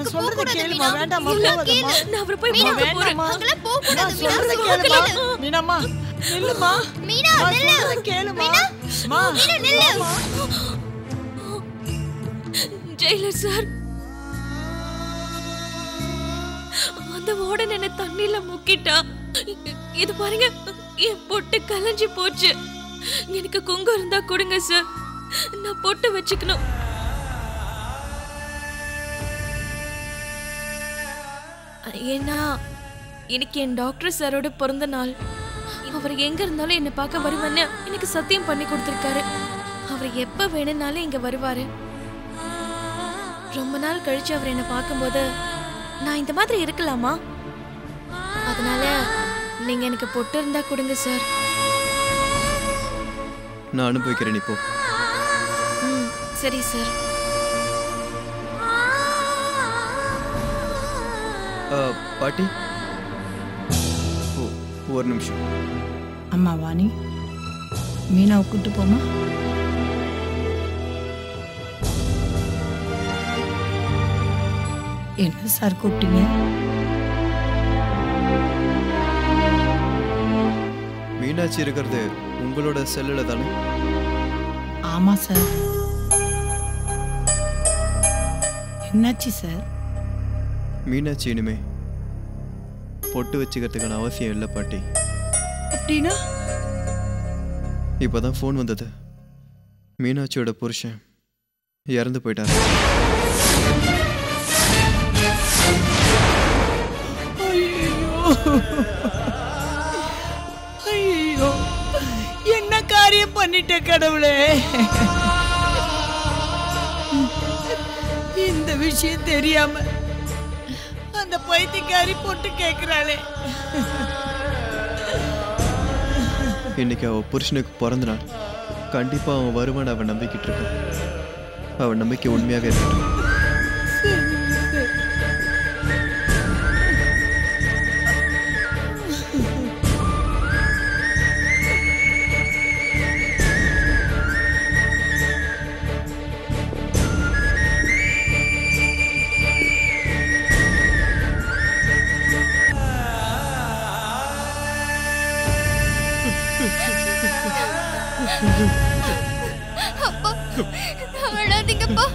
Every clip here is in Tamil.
அங்க போக சொல்றத கூடாது கேளுமா. மீனா. வேண்டாம்மா, இல்ல போகாதம்மா. கேளு. நான் அவரை போய் மீனா, பார்க்க போறேன். வேண்டாம்மா. அங்கெல்லாம் போக கூடாது மீனா. சொல்றத சொல்றத கேளுமா. கேளு. மீனாம்மா, நில்லுமா. மீனா நில்லு. சொல்றத கேளுமா. மீனா, மா, மீனா நில்லு. வாம்மா. ஜெயிலர் சார், அந்த வார்டன் என்ன தண்ணில முக்கிட்டா. இது பாருங்க, என் பொட்டு கலைஞ்சு போச்சு. எனக்கு குங்குமம் இருந்தா கொடுங்க சார், நான் பொட்டு வச்சுக்கணும். ஏன்னா இன்னைக்கு என் டாக்டர் சாரோட பிறந்த நாள். அவர் எங்க இருந்தாலும் என்ன பார்க்க வருவேன்னு எனக்கு சத்தியம் பண்ணி கொடுத்திருக்காரு. அவர் எப்ப வேணும்னாலும் இங்க வருவாரு. ரொம்ப நாள் கழிச்சு அவர் என்ன பார்க்கும்போது நான் இந்த மாதிரி இருக்கலாமா? அதனால நீங்க எனக்கு பொட்டு இருந்தா கொடுங்க சார். நான் அனுபவிக்கிறேன் இப்போ. சரி சார். பாட்டி, ஒரு நிமிஷம். அம்மா வாணி, மீனாவை கூட்டு போமா. என்ன சார் கூப்பிட்டீங்க? மீனாட்சி இருக்கிறது உங்களோட செல்லுல தானே? ஆமா சார். என்னாச்சு சார்? மீனாட்சி இனிமே பொட்டு வச்சுக்கிறதுக்கான அவசியம் இல்லை பாட்டி. அப்படின்னா? இப்போதான் ஃபோன் வந்தது. மீனாட்சியோட புருஷன் இறந்து போயிட்டாரு. ஐயோ, என்ன காரியம் பண்ணிட்ட கடவுளே. இந்த விஷயம் தெரியாம அந்த பைத்தியக்காரி போட்டு கேக்குறாளே. இன்னைக்கு அவ புருஷனுக்கு பிறந்த நாள். கண்டிப்பா அவன் வருவான் அவன் நம்பிக்கிட்டு இருக்கான். அவன் நம்பிக்கை உண்மையாக இருக்கட்டும். அப்பா, அழாதீங்கப்பா.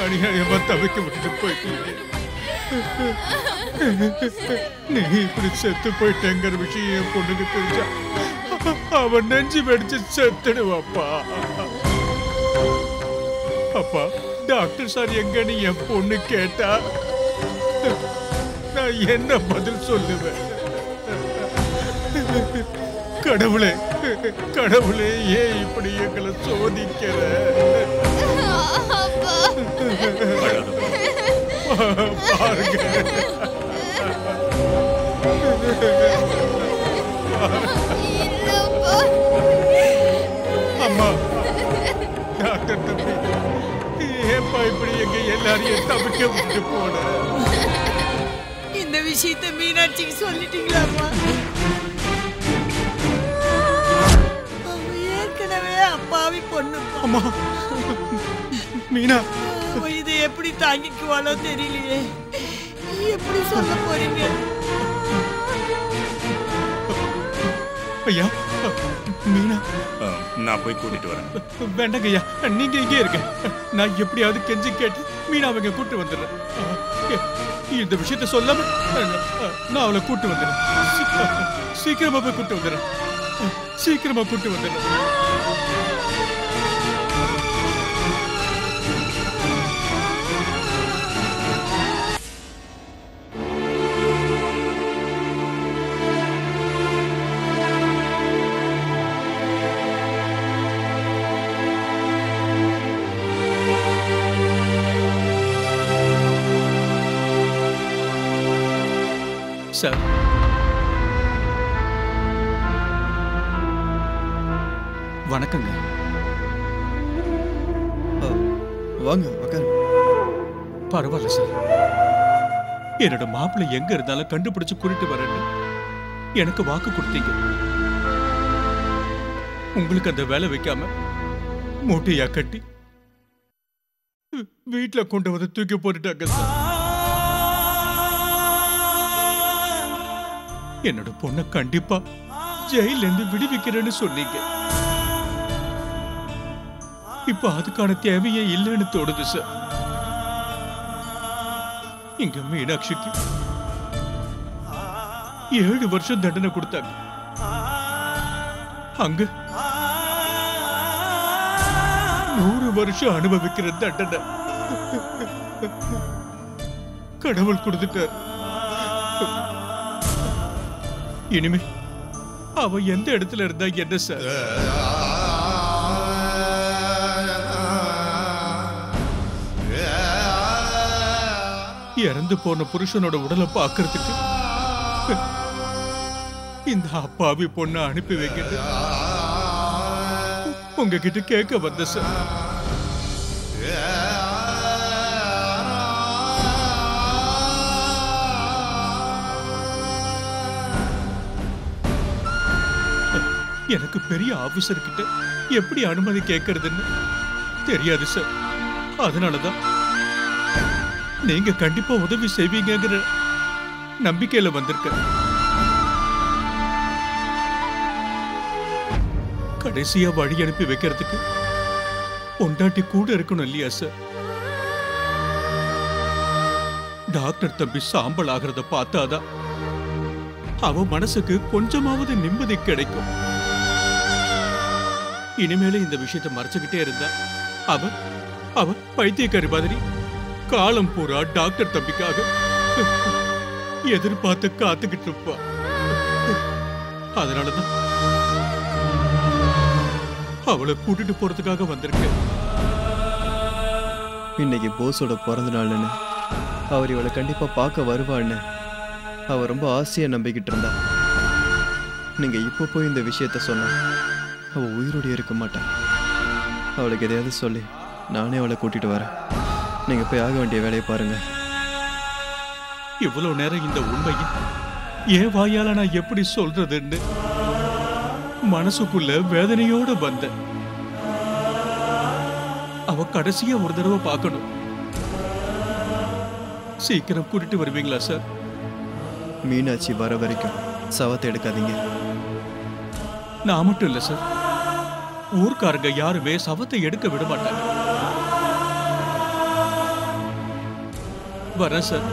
அநியாயமா தவிக்க விட்டுட்டு போயிட்டீங்க. நீ இப்படி செத்து போயிட்டேங்கிற விஷயம் என் பொண்ணுக்கு தெரிஞ்சா அவன் நெஞ்சு வெடிச்சு செத்துடுவாப்பா. அப்பா, டாக்டர் சார் எங்கன்னு என் பொண்ணு கேட்டா நான் என்ன பதில் சொல்லுவேன்? கடவுளே, கடவுளே, ஏன் இப்படி எங்களை சோதிக்கிற? பாருங்க, அம்மா, டாக்டர் தம்பி, ஏப்பா இப்படி எங்க எல்லாரையும் தவிக்க விட்டு போன? இந்த விஷயத்தை மீனாட்சிக்கு சொல்லிட்டீங்களாம்மா? அவ ஏற்கனவே அப்பாவி பொண்ணு. அம்மா, மீனா, அவ இதை எப்படி தாங்கிக்குவாளோ தெரியலையே. எப்படி சொல்ல போறீங்க? ஐயா, மீனா, நான் போய் கூட்டிட்டு வரேன். வேண்டாங்க ஐயா, நீங்க இங்கே இருக்க. நான் எப்படியாவது கெஞ்சி கேட்டு மீனா அவங்க கூட்டு வந்துடுறேன். இந்த விஷயத்த சொல்லாம நான் அவளை கூட்டு வந்துடுறேன். சீக்கிரமா போய் கூட்டு வந்துடுறேன். சீக்கிரமா கூட்டு வந்துடுறேன். சார், வணக்கங்க. வாங்க உட்காரு. பரவாயில்ல சார், என்னோட மாப்பிள்ளை எங்க இருந்தாலும் கண்டுபிடிச்சு கூட்டிட்டு வரேன்னு எனக்கு வாக்கு கொடுத்தீங்க. உங்களுக்கு அந்த வேலை வைக்காம மூட்டையா கட்டி வீட்டுல கொண்டு வந்து தூக்கி போட்டுட்டாங்க சார். என்னோட பொண்ணை கண்டிப்பா ஜெயில இருந்து விடுவிக்கிறேன்னு சொன்னீங்க. இப்ப அதுக்கான தேவையே இல்லைன்னு தோணுது சார். இங்க மீனாட்சிக்கு 7 வருஷம் தண்டனை கொடுத்தாங்க. அங்க 100 வருஷம் அனுபவிக்கிற தண்டனை கடவுள் கொடுத்துட்டார். இனிமே அவ எந்த இடத்துல இருந்தா என்ன சார்? இறந்து போன புருஷனோட உடலை பார்க்கறதுக்கு இந்த அப்பாவி பொண்ணை அனுப்பி வைக்கிட்டு உங்ககிட்ட கேட்க வந்த சார். எனக்கு பெரிய ஆபீசர் கிட்ட எப்படி அனுமதி கேட்கறதுன்னு தெரியாது சார். அதனாலதான் நீங்க கண்டிப்பா உதவி செய்வீங்கிற நம்பிக்கையில வந்திருக்க. கடைசியா வழி அனுப்பி வைக்கிறதுக்கு பொண்டாட்டி கூட இருக்கணும் இல்லையா சார்? டாக்டர் தம்பி சாம்பல் ஆகிறத பார்த்தாதான் அவ மனசுக்கு கொஞ்சமாவது நிம்மதி கிடைக்கும். இனிமேல இந்த விஷயத்தை மறைச்சுக்கிட்டே இருந்தா அவ பைத்தியக்காரி மாதிரி காலம் பூரா டாக்டர் தம்பிக்காக எதிர்பார்த்து காத்துக்கிட்டு இருப்பா. அதனாலதான் அவளை கூட்டிட்டு போறதுக்காக வந்திருக்கேன். இன்னைக்கு போஸோட பிறந்த நாள்னு அவர் இவளை கண்டிப்பா பார்க்க வருவான்னு அவ ரொம்ப ஆசையா நம்பிக்கிட்டு இருந்தா. நீங்க இப்போ போய் இந்த விஷயத்த சொன்னா அவ உயிரோடு இருக்க மாட்டான். அவளுக்கு எதையாவது சொல்லி நானே அவளை கூட்டிட்டு வரேன். நீங்க போய் ஆக வேண்டிய வேலையை பாருங்க. இவ்வளவு நேரம் இந்த உண்மையை ஏன் வாயால நான் எப்படி சொல்றதுன்னு மனசுக்குள்ள வேதனையோட வந்த. அவ கடைசியா ஒரு தடவை பார்க்கணும். சீக்கிரம் கூட்டிட்டு வருவீங்களா சார்? மீனாட்சி வர வரைக்கும் சவத்தை எடுக்காதீங்க. நான் மட்டும் இல்ல சார், ஊர்க்காரங்க யாருமே சவத்தை எடுக்க விட மாட்டாங்க. வரேன் சார்.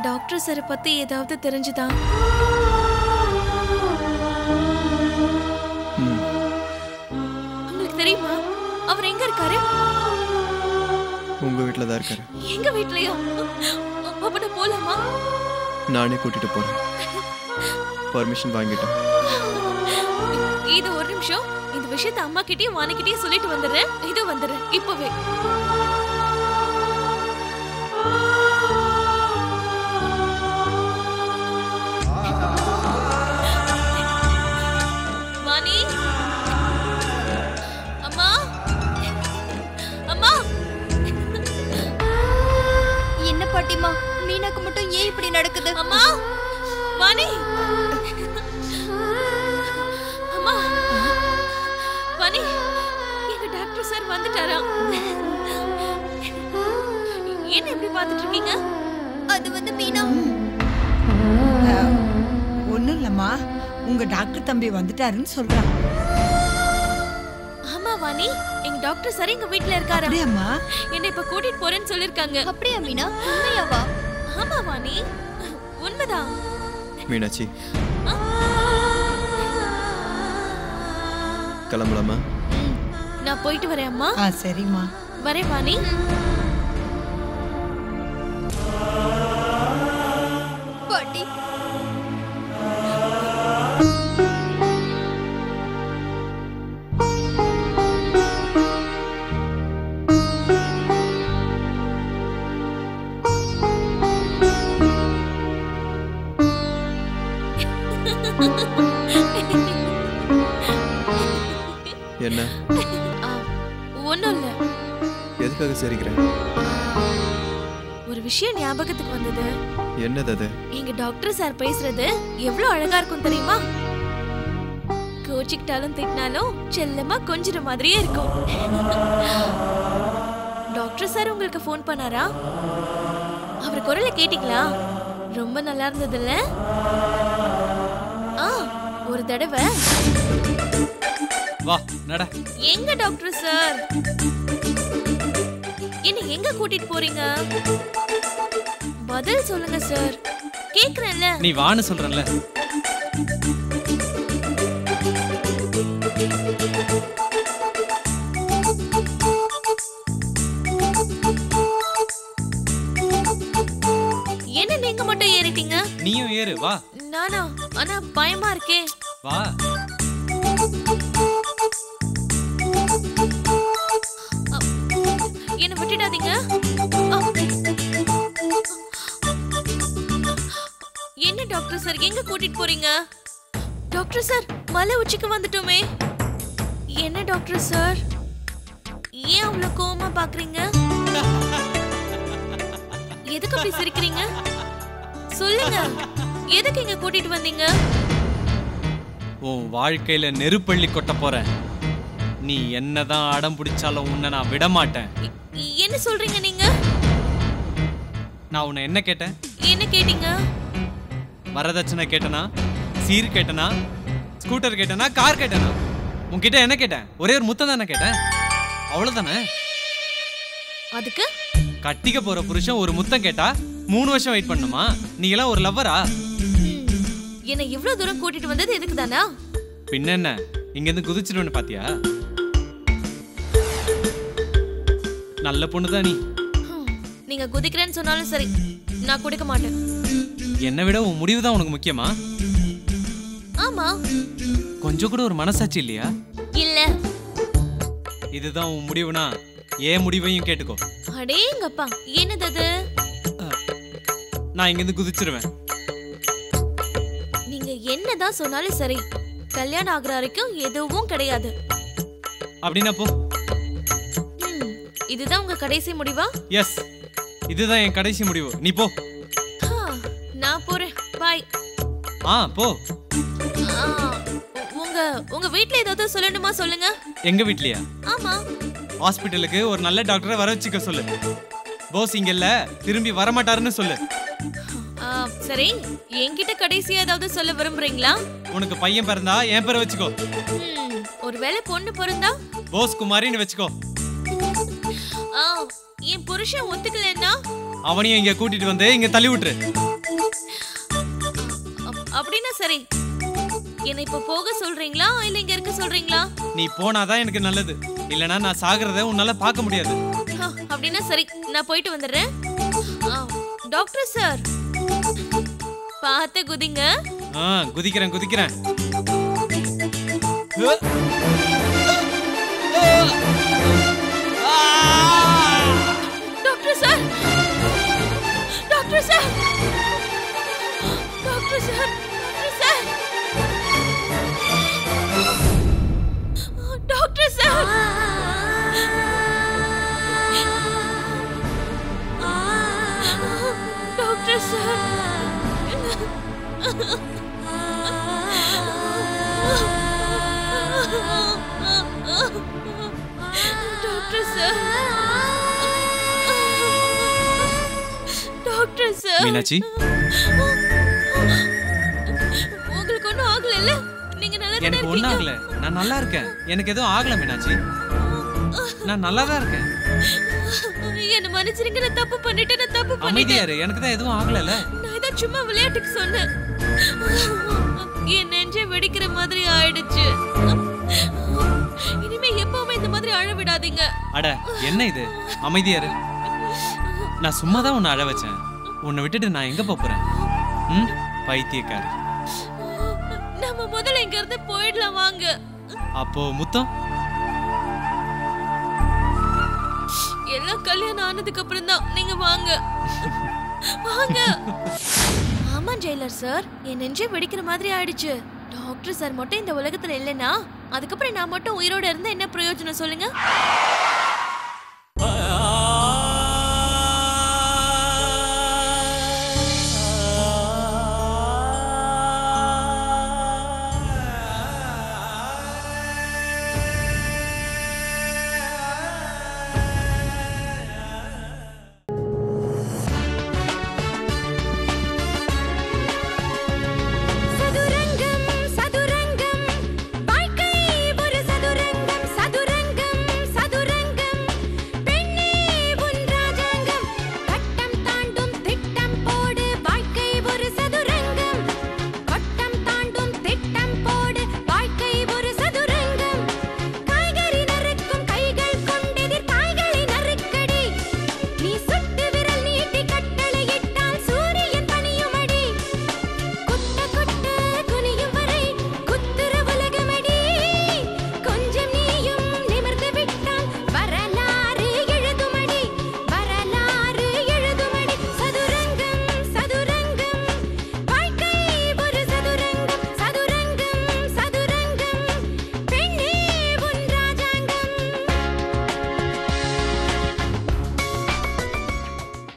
டாக்டர் சாரை பத்தி ஏதாவது தெரிஞ்சுதா? உங்களுக்கு தெரியுமா அவர் எங்க இருக்காரு? உங்க வீட்டில் தான் இருக்காரு. எங்க வீட்லயா? அப்ப போலாமா? நானே கூட்டிட்டு போறேன். பர்மிஷன் வாங்கிட்டேன். இது ஒரு நிமிஷம். இந்த விஷயத்தை அம்மா கிட்டயும் வாணிக்கிட்டயும் சொல்லிட்டு வந்துடுறேன். இது வந்துடுறேன் இப்பவே. வாணி, அம்மா, அம்மா. என்ன பாட்டிமா, மீனாக்கு மட்டும் ஏன் இப்படி நடக்குது? அம்மா, வாணி, அம்மா, வாணி, எங்க டாக்டர் சார் வந்துட்டாரா? என்ன இப்படி பார்த்துட்டு இருக்கீங்க? அது வந்து மீனா. ஒண்ணும் இல்லம்மா, உங்க டாக்டர் தம்பி வந்துட்டாருன்னு சொல்றான். ஆமா வாணி, எங்க டாக்டர் சார் எங்க வீட்ல இருக்காரா? அப்படியாம்மா? என்ன இப்ப கூட்டிட்டு போறேன்னு சொல்லிருக்காங்க. அப்படியா மீனா? உண்மையாவா? ஆமா வாணி, உண்மைதான். மீனாட்சி, கிளம்பலாமா? நான் போயிட்டு வரேன் அம்மா. சரிம்மா. வரேன் வாணி. பாட்டி, என்ன? ஒண்ணும் இல்ல. எதுக்காக சிரிக்கிறேன்? ஒரு விஷயம் ஞாபகத்துக்கு வந்தது. என்னது அது? எங்க டாக்டர் சார் பேசுறது எவ்வளவு அழகா இருக்கும் தெரியுமா? கோச்சிக்கிட்டாலும் திட்டினாலும் செல்லமா கொஞ்சிற மாதிரியே இருக்கும். டாக்டர் சார் உங்களுக்கு ஃபோன் பண்ணாரா? அவர் குரலை கேட்டீங்களா? ரொம்ப நல்லா இருந்ததுல்ல? ஒரு தடவை வா நட. எங்க டாக்டர் சார்? என்ன எங்க கூட்டிட்டு போறீங்க? பதில் சொல்லுங்க சார். கேக்குறேன்ல. நீ வான்னு சொல்றேன்ல. என்ன நீங்க மட்டும் ஏறிட்டீங்க? நீயும் ஏறு வா. நானா? ஆனா பயமா இருக்கே. வா. என்ன விட்டுடாதீங்க. என்ன டாக்டர் சார் எங்க கூட்டிட்டு போறீங்க? டாக்டர் சார் மலை உச்சிக்கு வந்துட்டோமே. என்ன டாக்டர் சார் ஏன் அவ்வளவு கோவமா பாக்குறீங்க? எதுக்கு அப்படி சிரிக்கிறீங்க? சொல்லுங்க, எதுக்கு இங்க கூட்டிட்டு வந்தீங்க? உன் வாழ்க்கையில நெருப்பள்ளி கொட்ட போறேன். நீ என்னதான் அடம் பிடிச்சாலும் உன்னை நான் விட மாட்டேன். என்ன சொல்றீங்க நீங்க? நான் உன்னை என்ன கேட்டேன்? என்ன கேட்டீங்க? வரதட்சணை கேட்டனா, சீர் கேட்டனா, ஸ்கூட்டர் கேட்டனா, கார் கேட்டனா? உன்கிட்ட என்ன கேட்டேன்? ஒரே ஒரு முத்தம் தானே கேட்டேன். அவ்வளவுதானே? அதுக்கு கட்டிக்க போற புருஷன் ஒரு முத்தம் கேட்டா 3 வருஷம் வெயிட் பண்ணுமா? நீ எல்லாம் ஒரு லவ்வரா? என்ன இவ்வளவு தூரம் கூட்டிட்டு வந்தது எதுக்கு தானா? பின்ன என்ன, இங்க இருந்து குதிச்சிடுவேன்னு பாத்தியா? நல்ல பொண்ணுதான் நீ. நீங்க குதிக்கிறேன்னு சொன்னாலும் சரி, நான் குடிக்க மாட்டேன். என்னை விட உன் முடிவு தான் உனக்கு முக்கியமா? ஆமா. கொஞ்சம் கூட ஒரு மனசாட்சி இல்லையா? இல்ல. இதுதான் உன் முடிவுனா ஏன் முடிவையும் கேட்டுக்கோ. அடேங்கப்பா, என்னது அது? நான் இங்கிருந்து குதிச்சிருவேன். நீங்க என்னதான் சொன்னாலும் சரி, கல்யாணம் ஆகுற வரைக்கும் எதுவும் கிடையாது. அப்படின்னா போ. இதுதான் உங்க கடைசி முடிவா? எஸ், இதுதான் என் கடைசி முடிவு. நீ போ. நான் போறேன். பாய். போ. உங்க வீட்ல ஏதாவது சொல்லணுமா சொல்லுங்க. எங்க வீட்லயா? ஆமா. ஹாஸ்பிடலுக்கு ஒரு நல்ல டாக்டரை வர வச்சுக்க சொல்லு. போஸ் இங்க இல்ல, திரும்பி வரமாட்டாருன்னு சொல்லு. சரி, என்கிட்ட கடைசியா ஏதாவது சொல்ல விரும்புறீங்களா? உனக்கு பையன் பிறந்தா என் பேரை வச்சுக்கோ. ஒருவேளை பொண்ணு பிறந்தா போஸ் குமாரின்னு வச்சுக்கோ. என் புருஷன் ஒத்துக்கலன்னா அவனையும் இங்க கூட்டிட்டு வந்து இங்க தள்ளி விட்டுரு. அப்படின்னா சரி. என்ன இப்ப போக சொல்றீங்களா இல்ல இங்க இருக்க சொல்றீங்களா? நீ போனாதான் எனக்கு நல்லது. இல்லனா நான் சாகுறத உன்னால பார்க்க முடியாது. அப்படின்னா சரி, நான் போயிட்டு வந்துடுறேன். டாக்டர் சார், பார்த்து குதிங்க. குதிக்கிறேன் குதிக்கிறேன். Doctor sir, doctor sir, doctor sir, doctor sir, doctor sir, doctor sir, doctor sir, doctor sir. Meenakshi, உங்களுக்கு ஒண்ணும் ஆகல? நீங்க நல்லா இருக்கீங்க? எனக்கு ஒண்ணும் ஆகல, நான் நல்லா இருக்கேன். எனக்கு எதுவும் ஆகல மீனாட்சி, நான் நல்லா தான் இருக்கேன். என்ன மன்னிச்சிருங்க, நான் தப்பு பண்ணிட்டேன், நான் தப்பு பண்ணிட்டேன். அமைதியாரு, எனக்கு தான் எதுவும் ஆகலல. நான் இத சும்மா விளையாட்டுக்கு சொன்னேன். என் நெஞ்சே வெடிக்கிற மாதிரி ஆயிடுச்சு. இனிமே எப்பவுமே இந்த மாதிரி அழ விடாதீங்க. அட என்ன இது, அமைதியாரு. நான் சும்மா தான் உன்னை அழ வச்சேன். உன்னை விட்டுட்டு நான் எங்க போறேன்? பைத்தியக்காரி. நம்ம முதல்ல இங்க இருந்து போயிடலாம் வாங்க. அப்போ முத்தம் எல்லாம் கல்யாணம் ஆனதுக்கு அப்புறம் தான். நீங்க வாங்க வாங்க. ஆமா ஜெயிலர் சார், என் நெஞ்சே வெடிக்கிற மாதிரி ஆயிடுச்சு. டாக்டர் சார் மட்டும் இந்த உலகத்துல இல்லைன்னா அதுக்கப்புறம் நான் மட்டும் உயிரோட இருந்தா என்ன பிரயோஜனம் சொல்லுங்க?